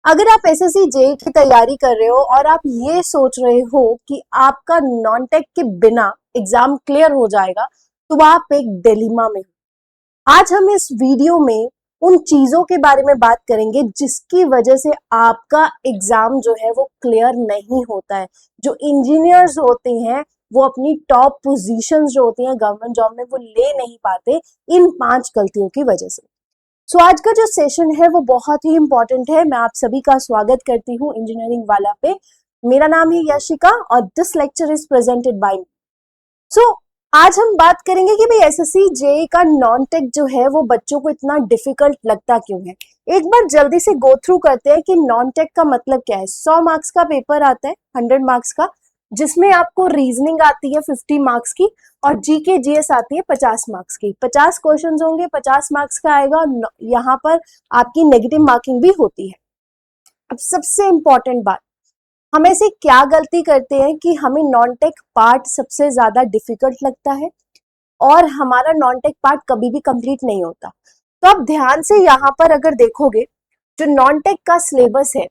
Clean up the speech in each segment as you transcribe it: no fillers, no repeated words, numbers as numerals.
अगर आप SSC JE की तैयारी कर रहे हो और आप ये सोच रहे हो कि आपका नॉन टेक के बिना एग्जाम क्लियर हो जाएगा, तो आप एक डिलेमा में हो। आज हम इस वीडियो में उन चीजों के बारे में बात करेंगे जिसकी वजह से आपका एग्जाम जो है वो क्लियर नहीं होता है। जो इंजीनियर्स होते हैं वो अपनी टॉप पोजीशंस जो होती हैं गवर्नमेंट जॉब में वो ले नहीं पाते इन 5 गलतियों की वजह से। सो आज का जो सेशन है वो बहुत ही इंपॉर्टेंट है। मैं आप सभी का स्वागत करती हूँ इंजीनियरिंग वाला पे। मेरा नाम है यशिका और this lecture is presented by me. So आज हम बात करेंगे कि भाई एसएससी जेई का नॉन टेक जो है वो बच्चों को इतना डिफिकल्ट लगता क्यों है। एक बार जल्दी से गो थ्रू करते हैं कि नॉन टेक का मतलब क्या है। 100 मार्क्स का पेपर आता है, 100 मार्क्स का, जिसमें आपको रीजनिंग आती है 50 मार्क्स की और जीके जीएस आती है 50 मार्क्स की। 50 क्वेश्चंस होंगे, 50 मार्क्स का आएगा। यहाँ पर आपकी नेगेटिव मार्किंग भी होती है। अब सबसे इंपॉर्टेंट बात, हम ऐसे क्या गलती करते हैं कि हमें नॉन टेक पार्ट सबसे ज्यादा डिफिकल्ट लगता है और हमारा नॉन टेक पार्ट कभी भी कंप्लीट नहीं होता। तो आप ध्यान से यहाँ पर अगर देखोगे, जो नॉन टेक का सिलेबस है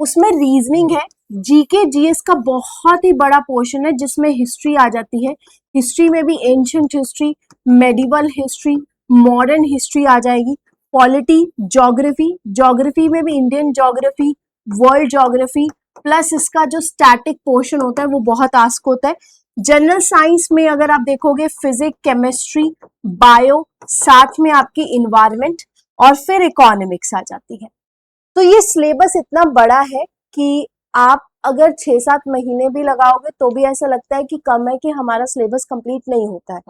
उसमें रीजनिंग है, जीके जीएस का बहुत ही बड़ा पोर्शन है जिसमें हिस्ट्री आ जाती है। हिस्ट्री में भी ancient history, medieval history, modern history आ जाएगी। पॉलिटी, ज्योग्राफी, ज्योग्राफी में भी Indian geography, world geography, plus इसका जो स्टैटिक पोर्शन होता है वो बहुत आस्क होता है। जनरल साइंस में अगर आप देखोगे फिजिक्स, केमिस्ट्री, बायो, साथ में आपकी इन्वायरमेंट और फिर इकोनॉमिक्स आ जाती है। तो ये सिलेबस इतना बड़ा है कि आप अगर 6-7 महीने भी लगाओगे तो भी ऐसा लगता है कि कम है, कि हमारा सिलेबस कंप्लीट नहीं होता है।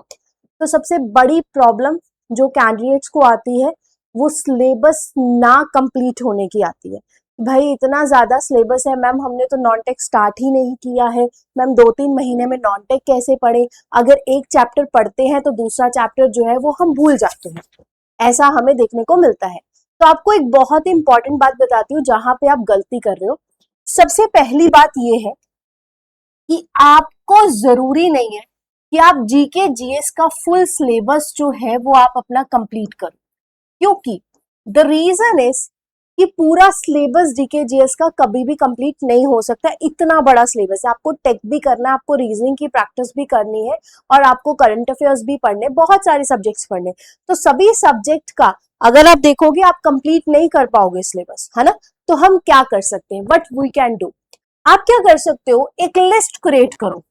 तो सबसे बड़ी प्रॉब्लम जो कैंडिडेट्स को आती है वो सिलेबस ना कंप्लीट होने की आती है। भाई इतना ज्यादा सिलेबस है मैम, हमने तो नॉन टेक स्टार्ट ही नहीं किया है। मैम 2-3 महीने में नॉन टेक कैसे पढ़े? अगर एक चैप्टर पढ़ते हैं तो दूसरा चैप्टर जो है वो हम भूल जाते हैं। ऐसा हमें देखने को मिलता है। तो आपको एक बहुत ही इंपॉर्टेंट बात बताती हूँ जहां पे आप गलती कर रहे हो। सबसे पहली बात ये है कि आपको जरूरी नहीं है कि आप जीके जीएस का फुल सिलेबस जो है वो आप अपना कंप्लीट करो, क्योंकि द रीजन इज कि पूरा सिलेबस जीके जीएस का कभी भी कंप्लीट नहीं हो सकता। इतना बड़ा सिलेबस है, आपको टेक भी करना है, आपको रीजनिंग की प्रैक्टिस भी करनी है और आपको करंट अफेयर्स भी पढ़ने, बहुत सारे सब्जेक्ट्स पढ़ने। तो सभी सब्जेक्ट का अगर आप देखोगे आप कंप्लीट नहीं कर पाओगे सिलेबस, है ना। तो हम क्या कर सकते हैं, व्हाट वी कैन डू, आप क्या कर सकते हो, एक लिस्ट क्रिएट करो।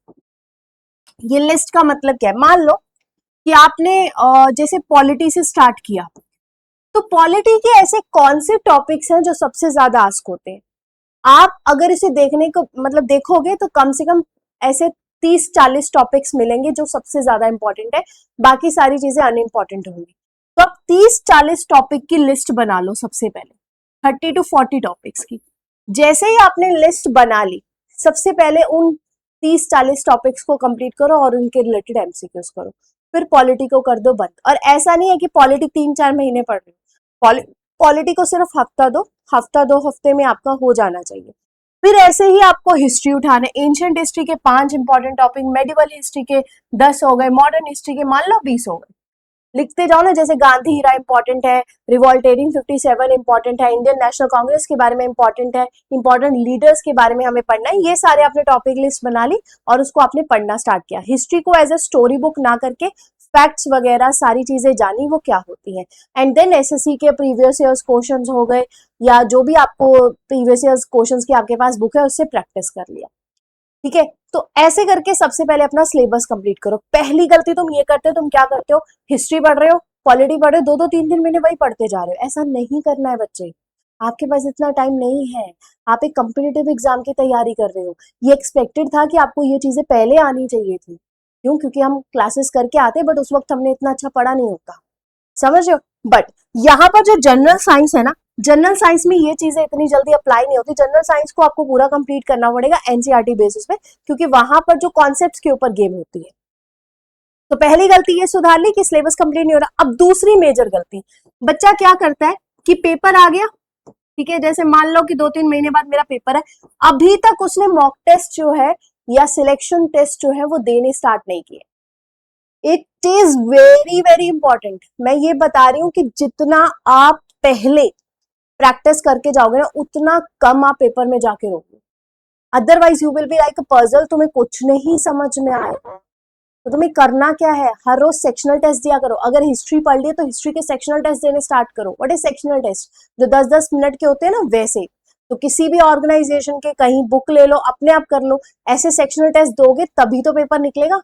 ये लिस्ट का मतलब क्या है, मान लो कि आपने जैसे पॉलिटी से स्टार्ट किया, तो पॉलिटी के ऐसे कौन से टॉपिक्स हैं जो सबसे ज्यादा आस्क होते हैं। आप अगर इसे देखने को मतलब देखोगे तो कम से कम ऐसे 30-40 टॉपिक्स मिलेंगे जो सबसे ज्यादा इंपॉर्टेंट है, बाकी सारी चीजें अनइम्पॉर्टेंट होंगी। तो आप 30-40 टॉपिक की लिस्ट बना लो सबसे पहले, 30 to 40 टॉपिक्स की। जैसे ही आपने लिस्ट बना ली, सबसे पहले उन 30-40 टॉपिक्स को कंप्लीट करो और उनके रिलेटेड एमसीक्यूज करो। फिर पॉलिटी को कर दो बंद। और ऐसा नहीं है कि पॉलिटी 3-4 महीने पढ़ रहे हो, पॉलिटी को सिर्फ हफ्ता 2 हफ्ते में आपका हो जाना चाहिए। फिर ऐसे ही आपको हिस्ट्री उठाने, एंशियंट हिस्ट्री के 5 इंपॉर्टेंट टॉपिक, मेडिवल हिस्ट्री के 10 हो गए, मॉडर्न हिस्ट्री के मान लो 20 हो गए। लिखते जाओ ना, जैसे गांधी हीरा इंपॉर्टेंट है, रिवॉल्टेरिंग 57 इंपॉर्टेंट है, इंडियन नेशनल कांग्रेस के बारे में इंपॉर्टेंट है, इंपॉर्टेंट लीडर्स के बारे में हमें पढ़ना है। ये सारे आपने टॉपिक लिस्ट बना ली और उसको आपने पढ़ना स्टार्ट किया। हिस्ट्री को एज ए स्टोरी बुक ना करके फैक्ट्स वगैरह सारी चीजें जानी वो क्या होती है। एंड देन एसएससी के प्रीवियस ईयर्स क्वेश्चंस हो गए या जो भी आपको प्रीवियस ईयर्स क्वेश्चंस की आपके पास बुक है उससे प्रैक्टिस कर लिया। ठीक है, तो ऐसे करके सबसे पहले अपना सिलेबस कंप्लीट करो। पहली गलती तुम ये करते हो, तुम क्या करते हो, हिस्ट्री पढ़ रहे हो, पॉलिटी पढ़ रहे हो, 2-2 3-3 महीने वही पढ़ते जा रहे हो। ऐसा नहीं करना है बच्चे, आपके पास इतना टाइम नहीं है। आप एक कॉम्पिटिटिव एग्जाम की तैयारी कर रहे हो, ये एक्सपेक्टेड था कि आपको ये चीजें पहले आनी चाहिए थी। क्यों? क्योंकि हम क्लासेस करके आते बट उस वक्त हमने इतना अच्छा पढ़ा नहीं होता, समझ रहे हो। बट यहाँ पर जो जनरल साइंस है ना, जनरल साइंस में ये चीजें इतनी जल्दी अप्लाई नहीं होती। जनरल साइंस को आपको पूरा कंप्लीट करना पड़ेगा एनसीईआरटी बेसिस पे, क्योंकि वहां पर जो कॉन्सेप्ट्स के ऊपर गेम होती है। तो पहली गलती ये सुधार ली कि सिलेबस कंप्लीट नहीं हो रहा। अब दूसरी मेजर गलती, बच्चा क्या करता है कि पेपर आ गया, ठीक है, जैसे मान लो कि 2-3 महीने बाद मेरा पेपर है, अभी तक उसने मॉक टेस्ट जो है या सिलेक्शन टेस्ट जो है वो देने स्टार्ट नहीं किए। It is very very important. मैं ये बता रही हूं कि जितना आप पहले प्रैक्टिस करके जाओगे ना, उतना कम आप पेपर में जाके रोगे। Otherwise you will be like a puzzle, तुम्हें कुछ नहीं समझ में आएगा। तो तुम्हें करना क्या है, हर रोज सेक्शनल टेस्ट दिया करो। अगर हिस्ट्री पढ़ ली तो हिस्ट्री के सेक्शनल टेस्ट देने स्टार्ट करो। What is sectional test? जो 10-10 मिनट के होते हैं ना, वैसे। तो किसी भी ऑर्गेनाइजेशन के कहीं बुक ले लो, अपने आप कर लो। ऐसे सेक्शनल टेस्ट दोगे तभी तो पेपर निकलेगा,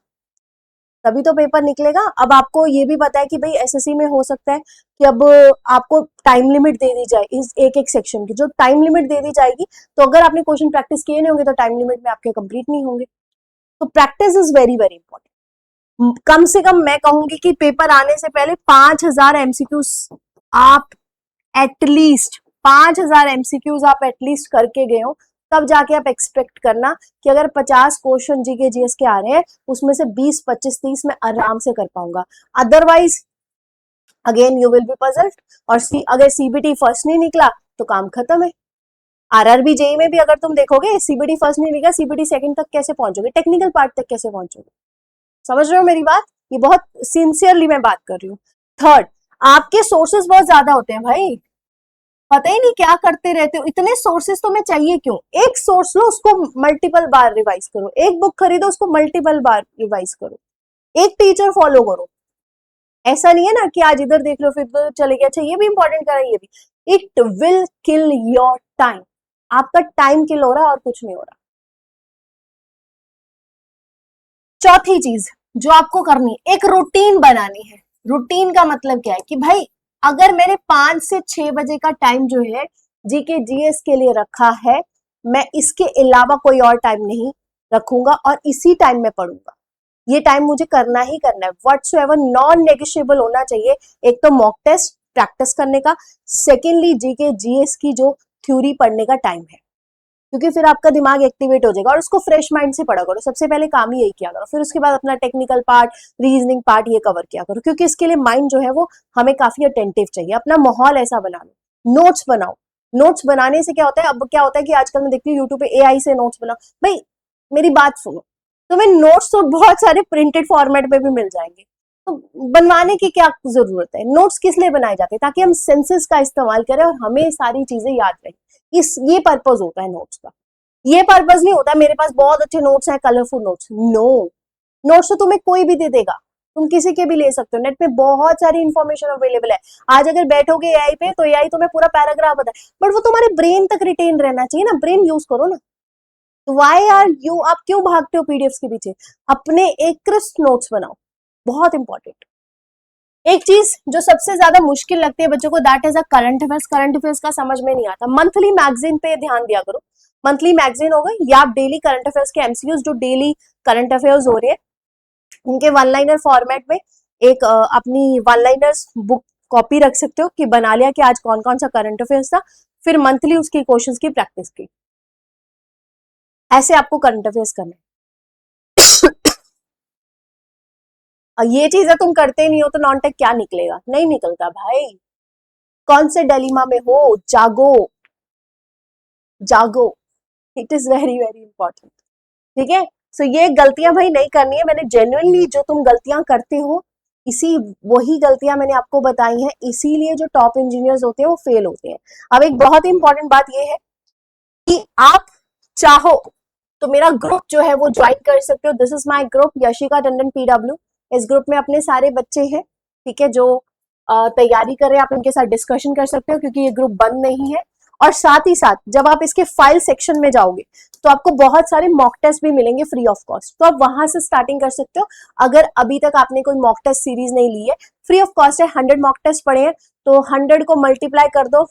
तभी तो पेपर निकलेगा। अब आपको ये भी पता है कि भाई एसएससी में हो सकता है कि अब आपको टाइम लिमिट दे दी जाए इस एक एक सेक्शन की। जो टाइम लिमिट दे दी जाएगी, तो अगर आपने क्वेश्चन प्रैक्टिस किए नहीं होंगे तो टाइम लिमिट में आपके कंप्लीट नहीं होंगे। तो practice is very very important. कम से कम मैं कहूंगी कि पेपर आने से पहले 5000 एमसीक्यूज आप एटलीस्ट 5000 एमसीक्यूज आप एटलीस्ट करके गए हो, तब जाके आप एक्सपेक्ट करना कि अगर 50 क्वेश्चन जीके जीएस के आ रहे हैं, उसमें से 20, 25, 30 मैं आराम से कर पाऊंगा। Otherwise again you will be puzzled. और अगर सीबीटी फर्स्ट नहीं निकला तो काम खत्म है। आरआरबी जेई में भी अगर तुम देखोगे सीबीटी फर्स्ट नहीं निकला, सीबीटी सेकंड तक कैसे पहुंचोगे, टेक्निकल पार्ट तक कैसे पहुंचोगे? समझ रहे हो मेरी बात? ये बहुत सिंसियरली मैं बात कर रही हूँ। थर्ड, आपके सोर्सेज बहुत ज्यादा होते हैं भाई, पता ही नहीं क्या करते रहते हो। इतने सोर्सेज तो मैं चाहिए क्यों? एक सोर्स लो, उसको मल्टीपल बार रिवाइज करो। एक बुक खरीदो, उसको मल्टीपल बार रिवाइज करो। एक टीचर फॉलो करो। ऐसा नहीं है ना कि आज इधर देख लो फिर तो चले गए। अच्छा ये भी इंपॉर्टेंट करा, ये भी। It will kill your time. आपका टाइम किल हो रहा है और कुछ नहीं हो रहा। चौथी चीज जो आपको करनी है, एक रूटीन बनानी है। रूटीन का मतलब क्या है कि भाई अगर मैंने 5 से 6 बजे का टाइम जो है जीके जीएस के लिए रखा है, मैं इसके अलावा कोई और टाइम नहीं रखूंगा और इसी टाइम में पढ़ूंगा। ये टाइम मुझे करना ही करना है। व्हाटसोएवर नॉन नेगोशिएबल होना चाहिए। एक तो मॉक टेस्ट प्रैक्टिस करने का, सेकेंडली जीके जीएस की जो थ्योरी पढ़ने का टाइम है, क्योंकि फिर आपका दिमाग एक्टिवेट हो जाएगा। और उसको फ्रेश माइंड से पढ़ा करो, सबसे पहले काम ही यही किया करो। फिर उसके बाद अपना टेक्निकल पार्ट, रीजनिंग पार्ट ये कवर किया करो, क्योंकि इसके लिए माइंड जो है वो हमें काफी अटेंटिव चाहिए। अपना माहौल ऐसा बना लो, नोट्स बनाओ। नोट्स बनाने से क्या होता है, अब क्या होता है कि आजकल मैं देखती हूँ यूट्यूब पे एआई से नोट्स बनाओ। भाई मेरी बात सुनो, तुम्हें नोट्स तो बहुत सारे प्रिंटेड फॉर्मेट में भी मिल जाएंगे, तो बनवाने की क्या जरूरत है? नोट्स किस लिए बनाए जाते हैं? ताकि हम सेंसेस का इस्तेमाल करें और हमें सारी चीजें याद रहे। ये पर्पज होता है नोट्स का। ये पर्पज नहीं होता मेरे पास बहुत अच्छे नोट्स हैं, कलरफुल नोट्स। नो, नोट्स तो तुम्हें कोई भी दे देगा, तुम किसी के भी ले सकते हो। नेट पे बहुत सारी इंफॉर्मेशन अवेलेबल है। आज अगर बैठोगे एआई पे तो एआई तुम्हें पूरा पैराग्राफ बताए, बट वो तुम्हारे ब्रेन तक रिटेन रहना चाहिए ना। ब्रेन यूज करो ना। तो वाई आर यू, आप क्यों भागते हो पीडीएफ के पीछे? अपने एक क्रिस्प नोट्स बनाओ, बहुत इंपॉर्टेंट। एक चीज जो सबसे ज्यादा मुश्किल लगती है बच्चों को, that is a current affairs. Current affairs का समझ में नहीं आता। मंथली मैगजीन पे ध्यान दिया करो। मंथली मैगजीन हो गई, या आप डेली करंट अफेयर्स के एमसीक्यूज, जो डेली करंट अफेयर्स हो रहे हैं उनके वन लाइनर फॉर्मेट में एक अपनी वन लाइनर्स बुक कॉपी रख सकते हो कि बना लिया कि आज कौन कौन सा करंट अफेयर्स था, फिर मंथली उसकी क्वेश्चंस की प्रैक्टिस की। ऐसे आपको करंट अफेयर्स करने। और ये चीजें तुम करते नहीं हो तो नॉन टेक क्या निकलेगा? नहीं निकलता भाई। कौन से डेलीमा में हो, जागो, जागो। It is very very important. ठीक है? सो ये गलतियां भाई नहीं करनी है। मैंने जेन्युइनली जो तुम गलतियां करते हो, इसी वही गलतियां मैंने आपको बताई हैं। इसीलिए जो टॉप इंजीनियर्स होते हैं वो फेल होते हैं। अब एक बहुत ही इंपॉर्टेंट बात ये है कि आप चाहो तो मेरा ग्रुप जो है वो ज्वाइन कर सकते हो। This is my group, Yashika Tandon PW. इस ग्रुप में अपने सारे बच्चे हैं, ठीक है, जो तैयारी कर रहे हैं। आप उनके साथ डिस्कशन कर सकते हो, क्योंकि ये ग्रुप बंद नहीं है। और साथ ही साथ जब आप इसके फाइल सेक्शन में जाओगे तो आपको बहुत सारे मॉक टेस्ट भी मिलेंगे फ्री ऑफ कॉस्ट। तो आप वहां से स्टार्टिंग कर सकते हो। अगर अभी तक आपने कोई मॉक टेस्ट सीरीज नहीं ली है, फ्री ऑफ कॉस्ट है। 100 मॉक टेस्ट पड़े हैं, तो 100 को मल्टीप्लाई कर दो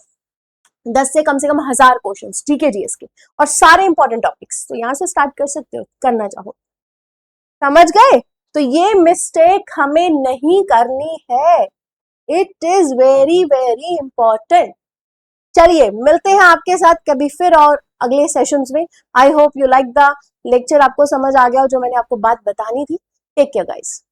10 से कम 1000 क्वेश्चन जीके जीएस के, और सारे इंपॉर्टेंट टॉपिक्स। तो यहाँ से स्टार्ट कर सकते हो, करना चाहो। समझ गए? तो ये मिस्टेक हमें नहीं करनी है। It is very very important. चलिए मिलते हैं आपके साथ कभी फिर और अगले सेशंस में। I hope you like the lecture. आपको समझ आ गया जो मैंने आपको बात बतानी थी। Take care guys.